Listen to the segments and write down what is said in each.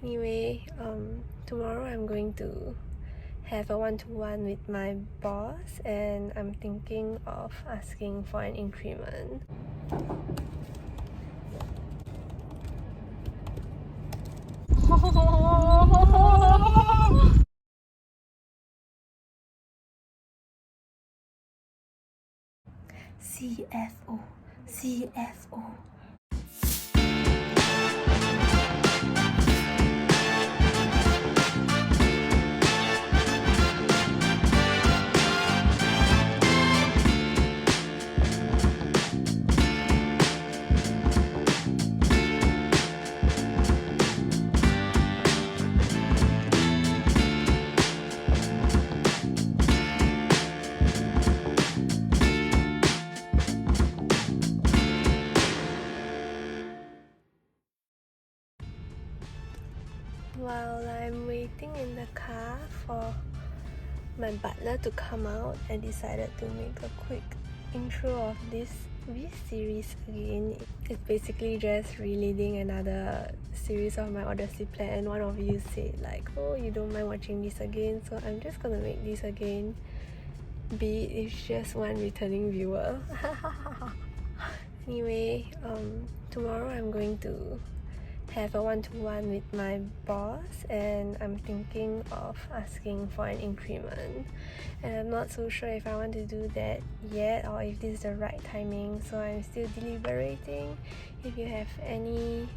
Anyway, tomorrow I'm going to have a one-to-one with my boss and I'm thinking of asking for an increment. CFO. While I'm waiting in the car for my butler to come out, I decided to make a quick intro of this series again. It's basically just relating another series of my Odyssey plan. One of you said like, oh, you don't mind watching this again, so I'm just gonna make this again, be it it's just one returning viewer. Anyway, tomorrow I'm going to have a one-to-one with my boss and I'm thinking of asking for an increment, and I'm not so sure if I want to do that yet or if this is the right timing, so I'm still deliberating. If you have any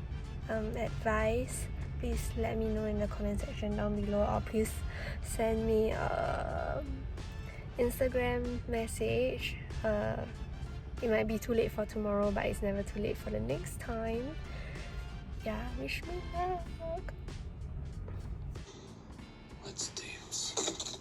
advice, please let me know in the comment section down below, or please send me a Instagram message. It might be too late for tomorrow, but it's never too late for the next time. Yeah, wish me luck. Let's dance.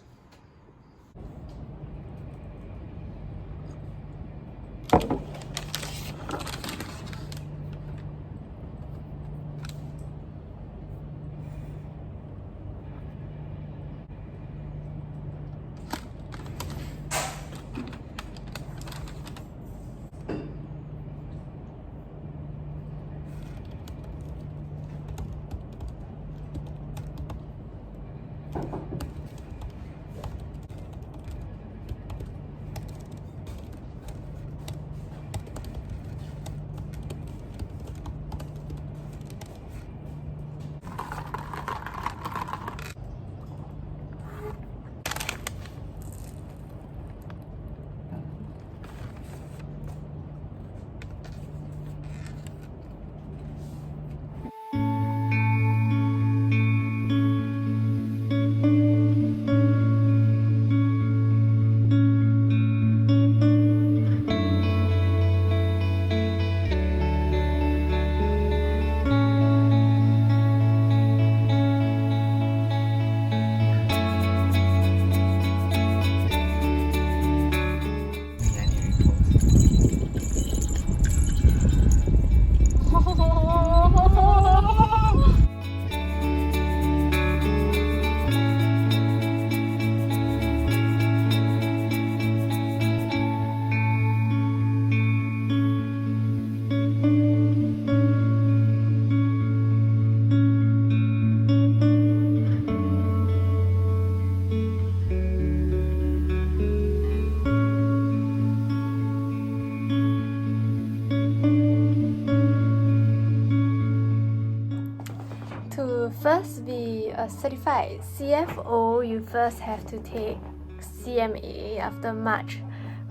To first be a certified CFO, you first have to take CMA after much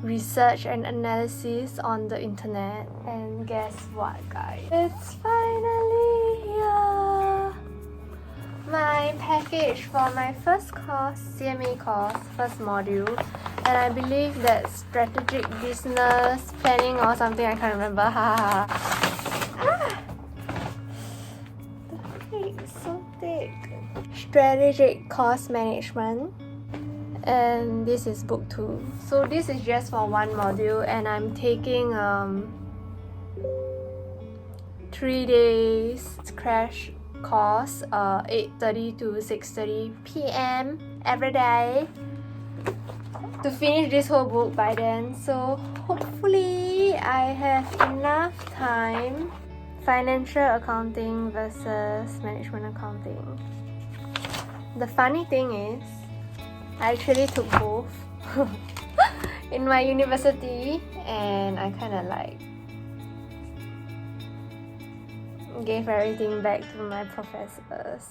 research and analysis on the internet. And guess what, guys? It's finally here! My package for my first course, CMA course, first module, and I believe that strategic business planning or something, I can't remember. It's so thick. Strategic cost management, and this is book 2. So this is just for one module, and I'm taking 3 days crash course, 8:30 to 6:30 p.m. every day to finish this whole book by then. So hopefully I have enough time financial accounting versus management accounting. The funny thing is, I actually took both in my university, and I kind of like gave everything back to my professors.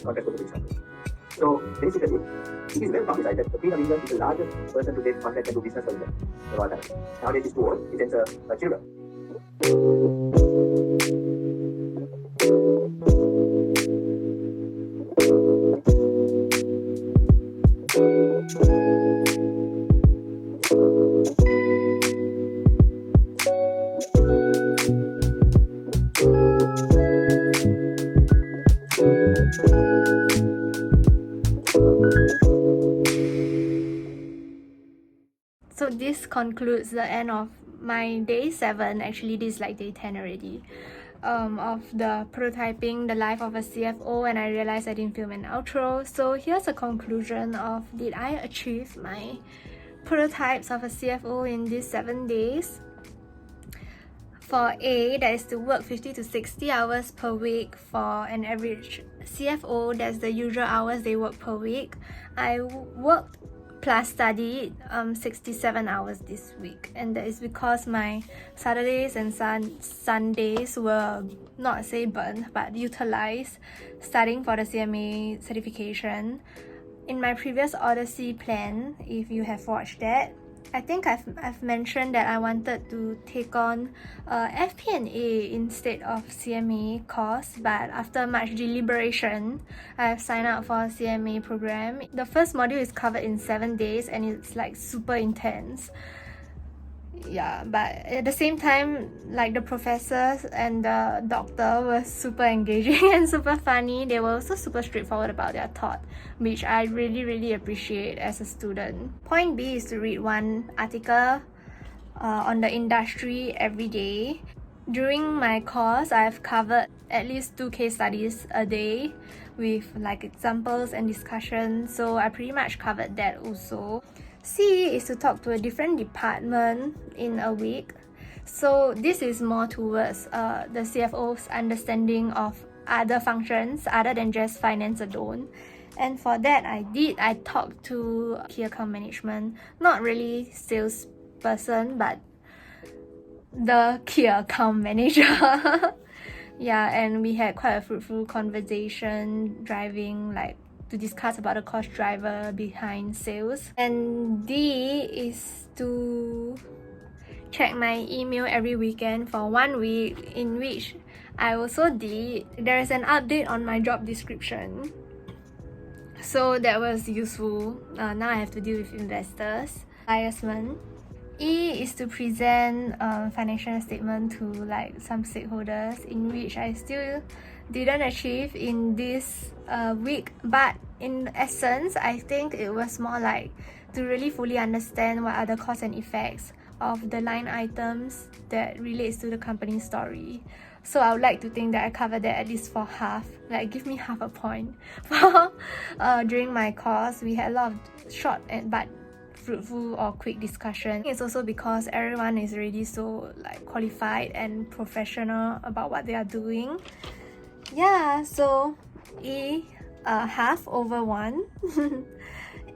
Contract for the example. So basically, it is well publicized that the female leader is the largest person to take contract and do business for India. Nowadays, it's too old. It ends children. So this concludes the end of my day 7. Actually, this is like day 10 already. Of the prototyping the life of a CFO, and I realized I didn't film an outro. So here's a conclusion of did I achieve my prototypes of a CFO in these 7 days. For A, that is to work 50 to 60 hours per week. For an average CFO, that's the usual hours they work per week. I worked plus studied 67 hours this week, and that is because my Saturdays and Sundays were not say burned but utilized studying for the CMA certification. In my previous Odyssey plan, if you have watched that, I think I've mentioned that I wanted to take on FP&A instead of CMA course, but after much deliberation, I've signed up for a CMA program. The first module is covered in 7 days, and it's like super intense. Yeah, but at the same time, like the professors and the doctor were super engaging and super funny. They were also super straightforward about their thought, which I really appreciate as a student. Point B is to read one article on the industry every day. During my course, I've covered at least 2 case studies a day with like examples and discussion, so I pretty much covered that also. C is to talk to a different department in a week. So this is more towards the CFO's understanding of other functions other than just finance alone. And for that, I talked to key account management, not really salesperson, but the key account manager. Yeah, and we had quite a fruitful conversation driving to discuss about the cost driver behind sales. And D is to check my email every weekend for 1 week, in which I also did. There is an update on my job description, so that was useful. Now I have to deal with investors liaison. E is to present a financial statement to some stakeholders, in which I still didn't achieve in this week, but in essence I think it was more like to really fully understand what are the cause and effects of the line items that relates to the company story. So I would like to think that I covered that at least for half, like give me half a point. During my course, we had a lot of short but fruitful or quick discussion. It's also because everyone is already so like qualified and professional about what they are doing. Yeah, so E, half over 1.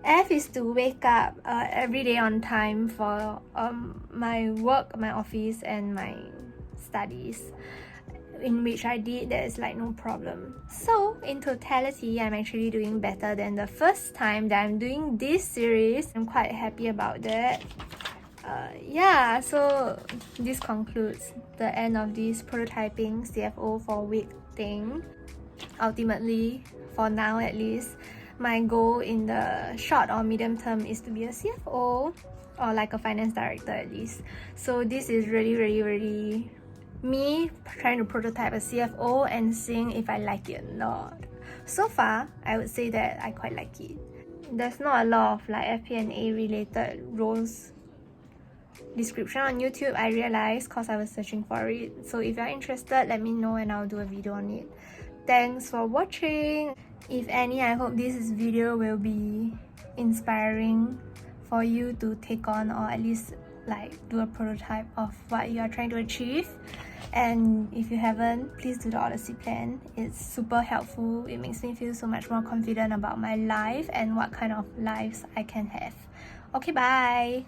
F is to wake up every day on time for my work, my office, and my studies, in which I did, there's like no problem. So in totality, I'm actually doing better than the first time that I'm doing this series. I'm quite happy about that. Yeah, so this concludes the end of this prototyping CFO for week thing. Ultimately, for now at least, my goal in the short or medium term is to be a CFO or like a finance director at least. So this is really me trying to prototype a CFO and seeing if I like it or not. So far, I would say that I quite like it. There's not a lot of like FP&A related roles description on YouTube, I realized, because I was searching for it. So if you're interested, let me know and I'll do a video on it. Thanks for watching. If any, I hope this video will be inspiring for you to take on, or at least like do a prototype of what you are trying to achieve. And if you haven't, please do the Odyssey plan. It's super helpful. It makes me feel so much more confident about my life and what kind of lives I can have. Okay, bye.